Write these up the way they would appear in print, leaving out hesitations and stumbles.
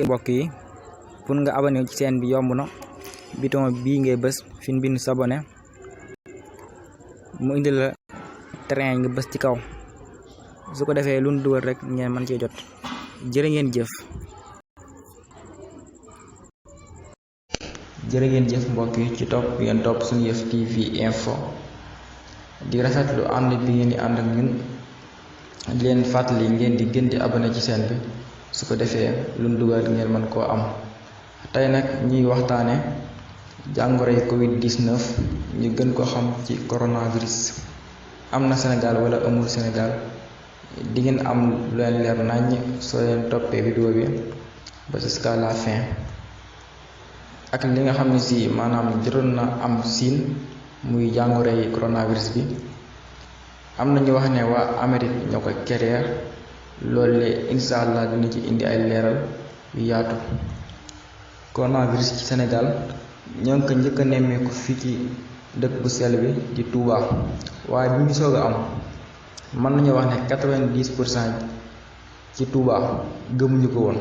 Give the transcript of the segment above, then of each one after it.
mbokk yi pour nga abonné ci chaîne bi yomb na bouton bii ngay bës fi ñu bind s'abonner mu indi la train nga bës ci kaw su ko defee lu ñu dugal rek ngeen mën cee jot jërë ngeen jëf. jërë ngeen jëf mbokk yi ci topp bi ngeen topp suñu Yëf TV info di rafetlu ànd bi ngeen di ànd ak ñun di leen fàttali ngeen di gën di abonné ci chaîne bi su ko defee lu ñu dugal ngeen mën koo am. tey nag ñuy waxtaane jàngoroy Covid-19 ñu gën ko xam ci coronavirus am na Sénégal wala amul Sénégal di ngeen am lu leen leer naññ soo leen toppee vidéo bi ba jusqu'à la fin. ak li nga xam ne si maanaam jotoon na am siin muy jàngoroy coronavirus bi am na ñu wax ne waa Amérique ñoo ko créé loolu le incha allah dina ci indi ay leeral yu yaatu. coronavirus ci Sénégal ñoo ngi ko njëkk a nemmeeku fii ci dëkk bu sell bi di Touba waaye bi ñu soog a am mën nañu wax ne 90% ci Touba gëmuñu ko woon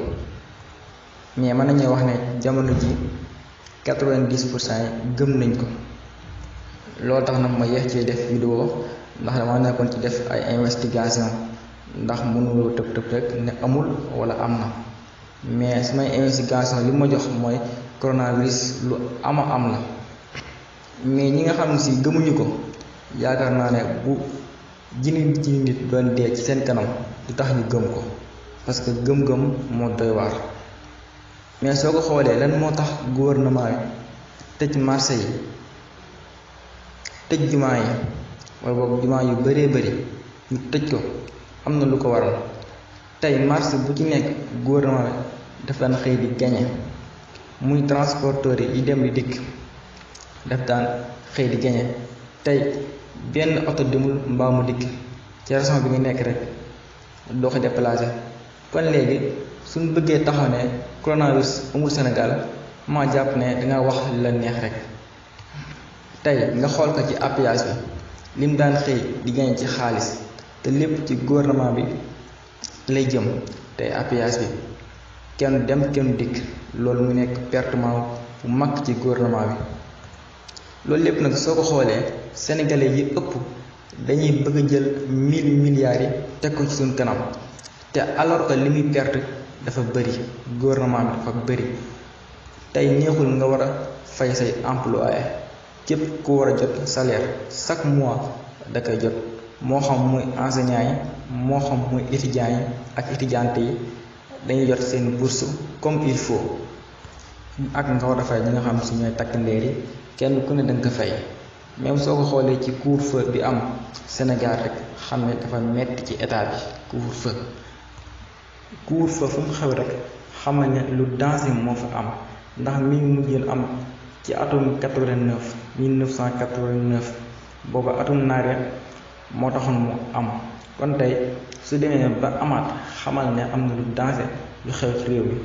mais mën nañu wax ne jamono ji 90% yi gëm nañ ko. loolu tax nag ma yeex cee def vidéo ndax dama nekkoon ci def ay investigation ndax mënuloo tëb tëb rek ne amul wala am na mais samay investigation li ma jox mooy coronavirus lu am la mais ñi nga xam ne si gëmuñu ko yaakaar naa ne bu junni nit doon dee ci seen kanam du tax ñu gëm ko parce que gëm-gëm moo doy waar. mais soo ko xoolee lan moo tax gouvernement yi tëj marché yi tëj jumaa yi wala boog jumaa yu bëree bëri ñu tëj ko am na lu ko waral. tey marché bu ci nekk gouvernement bi daf daan xëy di gañe muy transporteur yi dem di dikk daf daan xëy di gañe tey benn oto demul mbaa mu dikk ci région bi nga nekk rek doo ko déplacé. kon léegi suñ bëggee taxaw ne coronavirus amul Sénégal ma jàpp ne danga wax li la neex rek. tey nga xool ko ci appuyage bi lim daan xëy di gañe ci xaalis te lépp ci gouvernement bi lay jëm tey appuyage bi kenn dem kenn dikk loolu mu nekk pertement bu mag ci gouvernement bi. loolu lépp nag soo ko xoolee sénégalais yi ëpp dañuy bëgg a jël 1000 milliards yi teg ko ci suñ kanam te alors que li muy perte dafa bëri gouvernement bi dafa bëri. tey neexul nga war a fay say employé képp ku war a jot salaire chaque mois da koy jot moo xam muy enseignants yi moo xam muy étudiants yi ak étudiantes yi dañuy jot seen bourse comme il faut. ak nga war a fay ñi nga xam si ñooy takk ndeer yi kenn ku ne danga ko fay. même soo ko xoolee ci couvre-feu bi am Sénégal rek xam ne dafa metti ci état bi. couvre-feu fu mu xew rek xam ne lu danger moo fa am ndax mi ngi mujjee am ci atum 1989 booba atum naare moo taxoon mu am. kon tey su demee ba amaat xamal ne am na lu danger lu xew ci réew mi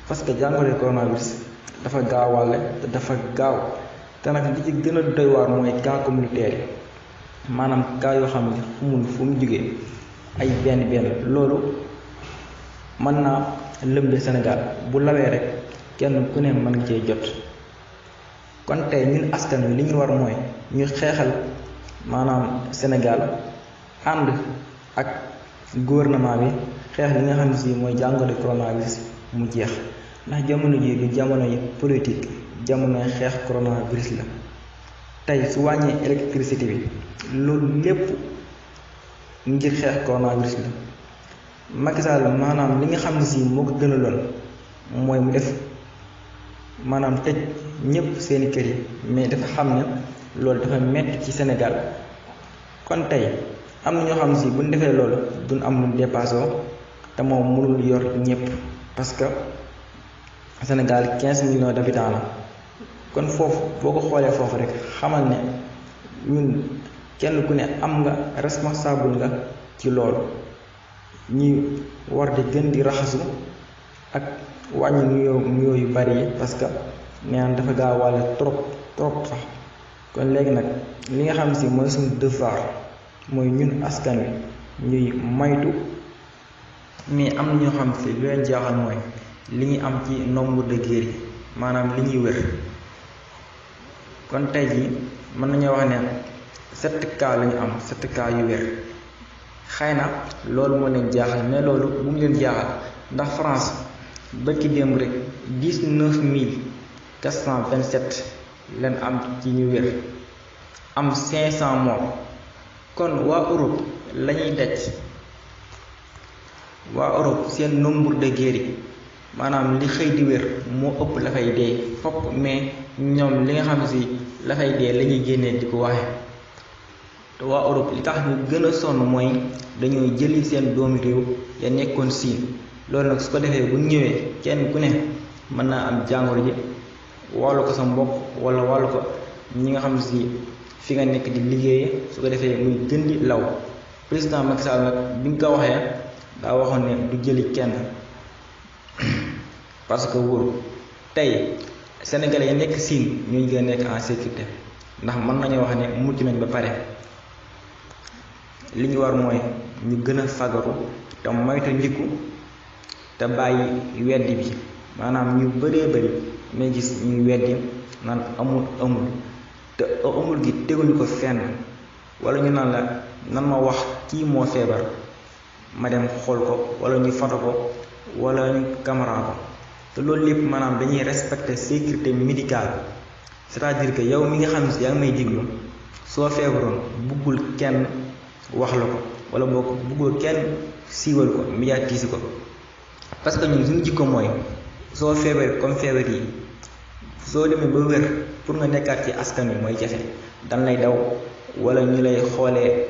parce que jàngoro coronavirus dafa gaawale te dafa gaaw te nag li ci gën a doy waar mooy cas communautaire yi maanaam cas yoo xam ne xamul fu mu jógee ay benn loolu mën naa lëmbe Sénégal bu lawee rek kenn ku ne mën nga cee jot. kon tey ñun askan wi li ñu war mooy ñu xeexal maanaam Sénégal ànd ak gouvernement bi xeex li nga xam ne si mooy jàngoro coronavirus mu jeex ndax jamono ji du jamono yi politique jamonoy xeex coronavirus la. tey su wàññee électricité bi loolu lépp ngir xeex coronavirus la. Macky Sall maanaam li nga xam ne si moo ko gënaloon mooy mu def maanaam tëj ñëpp seeni kër yi mais dafa xam ne loolu dafa metti ci Sénégal. kon tey am na ñoo xam ne si bu ñu defee loolu duñ am lu dépassé te moom mënul yor ñëpp parce que Sénégal 15 millions d'habitants la. kon foofu boo ko xoolee foofu rek xamal ne ñun kenn ku ne am nga responsable nga ci loolu. ñi war di gën di raxasu ak wàññi nuyoo yu bari yi parce que neen dafa gaawaale trop sax. kon léegi nag li nga xam si mooy suñu devoir mooy ñun askan wi ñuy maytu mais am na ñoo xam si lu leen jaaxal mooy li ñuy am ci nombre de guéris maanaam li ñuy wér. kon tey jii mën nañoo wax ne 7 cas lañu am 7 cas yu wér. xëy na loolu moo leen jaaxal mais loolu bu mu leen jaaxal ndax France bërki démb rek 19 427 leen am ci ñu wér am 500 morts. kon waa Europe lañuy daj waa Europe seen nombre de guéris maanaam li xëy di wér moo ëpp la fay dee fopp, mais ñoom li nga xam si la fay dee la ñuy génnee di ko waxe. te waa Europe li tax ñu gën a sonn mooy dañoo jëli seen doomi réew ya nekkoon siin. loolu nag su ko defee bu ñëwee kenn ku ne mën naa am jàngoro ji wàllu ko sa mbokk wala wàllu ko ñi nga xam si fi nga nekk di liggéeyee, su ko defee muy gën di law. président Macky Sall nag bi nga ko waxee daa waxoon ne du jëli kenn parce que wóor tey sénégalais yi nekk siin ñooñu gën a nekk en sécurité ndax mën nañu wax ne mucc nañ ba pare. li ñu war mooy ñu gën a fagaru te moytu ndiku te bàyyi weddi bi. maanaam ñu bëree bëri may gis ñuy weddi naan amul te amul gi teguñu ko fenn, wala ñu naan la nan ma wax kii moo feebar ma dem xool ko, wala ñu foto ko, wala ñu caméra ko. te loolu lépp maanaam dañuy respecter sécurité médicale. c'est-à-dire que yow mi nga xam si yaa ngi may déglu soo feebaroon buggul kenn wax la ko, wala boo ko buggul kenn siiwal ko médiatiser ko. parce que ñun suñu jikko mooy soo feebaree comme feebar yi soo demee ba wér pour nga nekkaat ci askan wi mooy jafe. dan lay daw wala ñu lay xoolee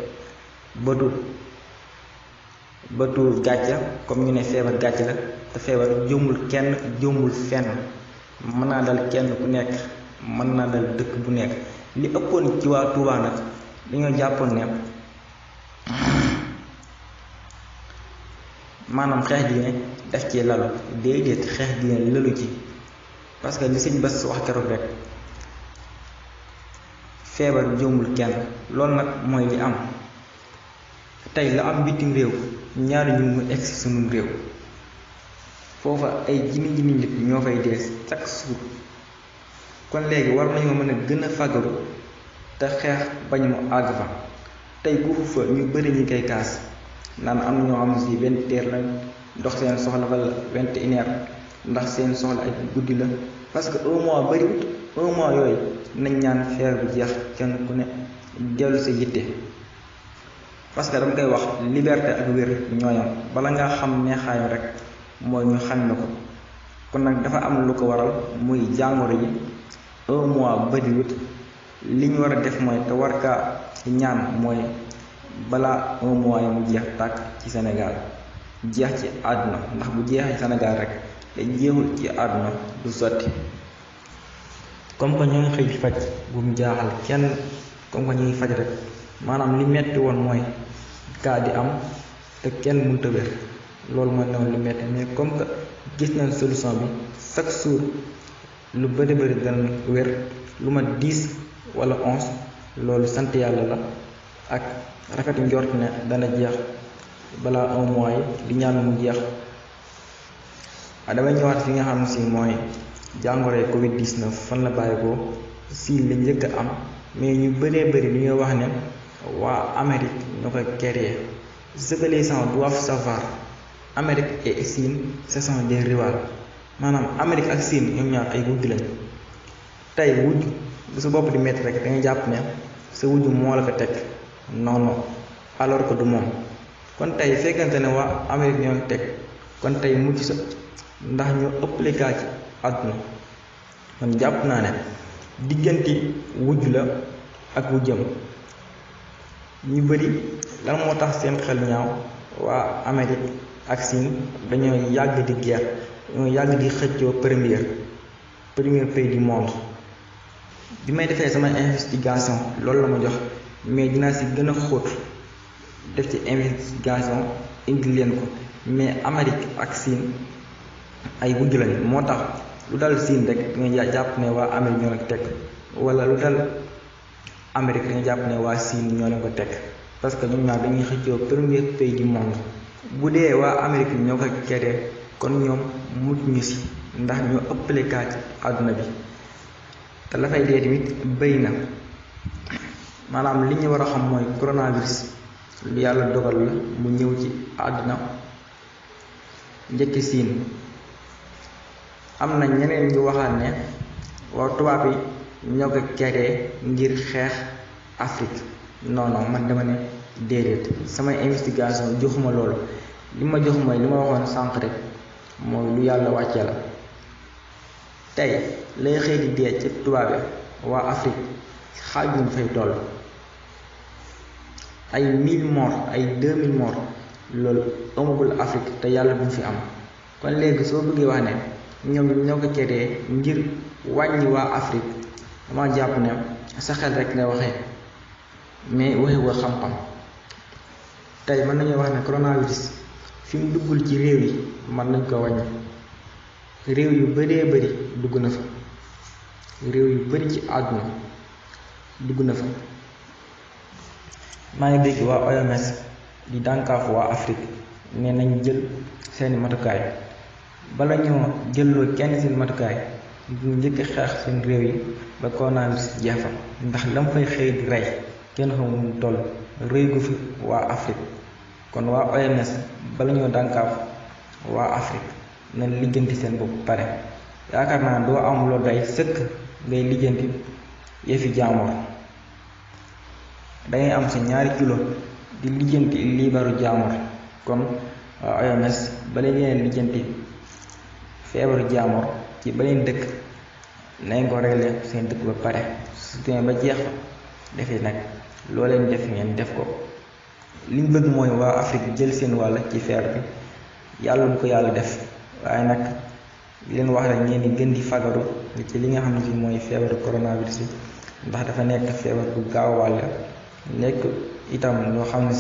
bëtu gàcca, comme ñu ne feebar gàcc la. te feebar jombul kenn jombul fenn, mën naa dal kenn ku nekk, mën naa dal dëkk bu nekk. li ëppoon ci waa Touba nag dañoo jàppoon ne maanaam xeex diine daf ci lalu. déedéet, xeex diine lalu ci, parce que li sëñ Bass wax keroog rek feebar jombul kenn. loolu nag mooy li am. tey la am bitim réew ñaari ñu mu egsi sunum réew, foofa ay junni nit ñoo fay dee chaque jour. kon léegi war nañoo mën a gën a fagaru te xeex bañ mu àgg fa. tey guufu fa ñu bëri ñi koy kaas naan am na ñoo xam si 20 heures lañ dox seen soxla wala 21 heures ndax seen soxla ay guddi la. parce que un mois bëriwut. un mois yooyu nañ ñaan feer bu jeex kenn ku ne dellu sa yitte. parce que dama koy wax liberté ak wér ñooyam. bala ngaa xam neexaayu rek mooy ñu xam na ko. kon nag dafa am lu ko waral muy jàngoro yi. un mois bëriwut. li ñu war a def mooy te war kaa ñaan mooy balaa un mois yi mu jeex tàkk ci Sénégal, jeex ci àdduna. ndax bu jeexee Sénégal rek te jeexul ci àdduna du sotti. comme que ñu ngi xëy faj bu mu jaaxal kenn, comme que ñu ngi faj rek maanaam li metti woon mooy kaa di am te kenn mënut a wér. loolu mooy newoon li metti, mais comme que gis nañ solution bi chaque jour lu bëri dana wér, lu ma 10 wala 11. loolu sant yàlla la ak rafet njort ne dana jeex balaa un mois yi. di ñaan mu jeex. damay ñëwaat fi nga xam si mooy jàngoroy Covid-19 fan la bàyyi ko. Siin la njëkk a am, mais ñu bëree bëri li ñuy wax ne waa Amérique ñoo koy créer. Ce que les gens doivent savoir, Amérique et Siin ce sont des rivales. maanaam Amérique ak Siin ñoom ñaar ay wujj lañ. tey wujj bu sa bopp di métti rek da ngay jàpp ne sa wujj moo la ko teg. non alors que du moom. kon tey fekkante ne waa Amérique ñoo teg, kon tey mucc sa ndax ñu ëppale kaa ci àdduna. man jàpp naa ne diggante wujj la ak wujjam. ñu bëri lan moo tax seen xel ñaaw. waa Amérique ak Siin dañoo yàgg di guerre, dañoo yàgg di xëccoo premier pays du monde. bi may defee sama investigation loolu la ma jox, mais dinaa si gën a xóot def ci investigation indi leen ko. mais Amérique ak Siin ay wujj lañ, moo tax lu dal Siin rek da nga jàpp ne waa Amérique ñoo leen ko teg, wala lu dal Amérique da nga jàpp ne waa Siin ñoo leen ko teg. parce que ñoom ñaar dañuy xëccoo premier pays du monde. bu dee waa Amérique ñoo ko créé kon ñoom mucc ñu si ndax ñoo ëppale kaa ci àdduna bi te la fay dee tamit bëri na. maanaam li ñu war a xam mooy coronavirus lu yàlla dogal la mu ñëw ci àdduna njëkk siin. am na ñeneen ñu waxaat ne waaw tubaab yi ñoo ko créé ngir xeex Afrique. non man dama ne déedéet, samay investigation joxuma loolu. li ma jox mooy li ma waxoon sànq rek mooy lu yàlla wàcce la. tey lay xëy di dee ci tubaab yi waa Afrique xaaj bu fay toll ay 1000 morts ay 2000 morts loolu amagul Afrique te yàlla bu mu fi am. kon léegi soo bëggee wax ne ñoom ñoo ko créé ngir wàññi waa Afrique dama jàpp ne sa xel rek nga waxee mais waxee woo xam-xam. tey mën nañu wax ne coronavirus fi mu duggul ci réew yi mën nañ ko wàññi. réew yu bëree bëri dugg na fa. réew yu bëri ci àdduna dugg na fa. maa ngi dégg waa OMS di dànkaafu waa Afrique ne nañ jël seeni matukaay bala ñoo jëlloo kenn seen matukaay bu njëkk xeex seen réew yi ba coronavirus jeex fa ndax lam fay xëy di rey kenn xamul mu toll rëy gu fi waa Afrique. kon waa OMS bala ñoo dànkaafu waa Afrique nañ lijjanti seen bopp pare. yaakaar naa doo am loo day sëkk ngay lijjanti yëfi jaamoor. dangay am sa 2 kilo di lijjanti liibaru jaamoor. kon waa OMS bala ngeen lijjanti feebaru jaamoor ci beneen dëkk nañ ko réglé seen dëkk ba pare su demee ba jeex defee nag loo leen def ngeen def ko. liñ bëgg mooy waa Afrique jël seen wàll ci feebar bi yàlla bu ko yàlla def waaye nag leen wax rek ngeen di gën di fagaru ci li nga xam ne si mooy feebaru coronavirus bi ndax dafa nekk feebar bu gaaw wàll nekk itam loo xam ne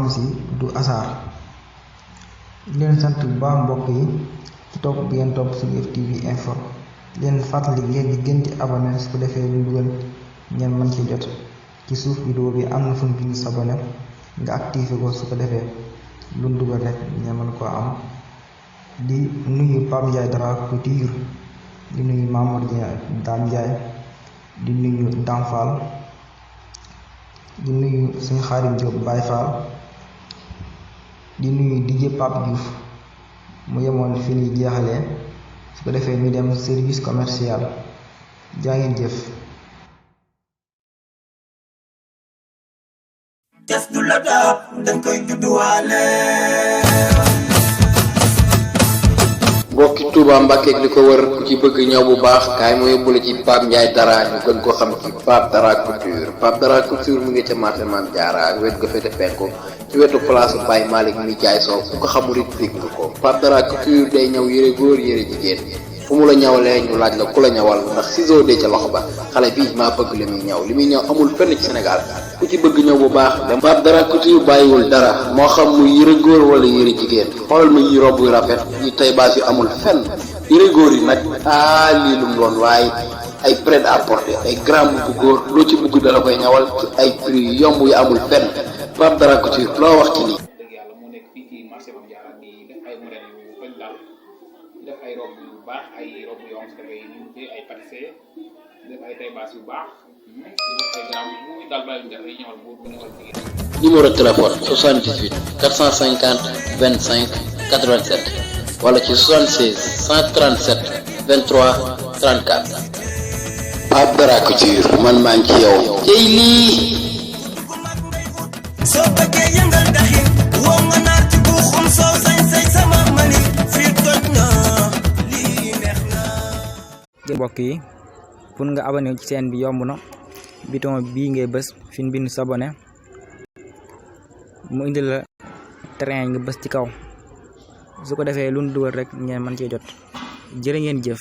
si du asaar. leen sant bu baax mbokk yi ci topp bi ngeen topp suñu FTV info leen fàttali ngeen di gën di abonné su ko defee lu dugal ngeen mën ci jot. ci suuf vidéo bi am na fu ñu bind s'abonné nga activé ko su ko defee lu dugal rek ngeen mën koo am. di nuyu Pape Ndiaye Dara Couture, di nuyu Mamour Dame Ndiaye, di nuyu Dame Fall, di nuyu suñu Xaadim Diop Baye Fall, di nuyu DJ Pape Diouf mu yemoon fi ñuy jeexalee su ko defee ñu dem service commercial. jaa ngeen jëf. def du la daab dañ koy judduwaale. mbokki Touba Mbàkke ak li ko wër ku ci bëgg ñëw bu baax kaay ma yóbbu la ci Pape Ndiaye Dara ñu gën ko xam ci Pape Dara Couture. Pape Dara Couture mu ngi ca marché Mame Diarra ak wet ga fete penku ci wetu place Baye Malick mi jaay soow ku ko xamul it dégg nga ko. Pape Dara Couture day ñëw yëre góor yëre jigéen fu mu la ñawalee ñu laaj la ku la ñawal ndax ciseau de ca loxo ba xale bii maa bëgg li muy ñëw amul fenn ci Sénégal ku ci bëgg ñëw bu baax dem Pape Dara Couture bàyyiwul dara moo xam muy yëre góor wala yëre jigéen xoolal ma yi robb yu rafet yi tay baas yu amul fenn yëre góor yi nag lii lu mu doon waaye ay prêt à porter ay grand bu góor loo ci bëgg dala koy ñawal ci ay prix yu yomb yu amul fenn Pape Dara Couture loo wax ci lii. dëgg yàlla moo nekk fii ci marché Mame Diarra di def ay modèles yu bëri daal def ay robe yu baax ay robe yu am si dafay ay pâtissé def ay taille basse yu baax def ay grand bu daal bàyyi ñu def ay ñawal góor bu ñawal jigéen. numéro téléphone 78 450 25 87 wala ci 76 137 23 34 Pape Dara Couture man maa ngi ci yow tey lii. soo bëggee yëngal daxin woo nga naar ci buuxum soo sañ sama mani fii toj na lii neex na. mbokk yi pour nga abonné ci chaîne bi yomb na bouton bii ngay bës fi ñu bind s'abonné mu indi la train nga bës ci kaw su ko defee lu ñu dugal rek ngeen mën cee jot jërë ngeen jëf.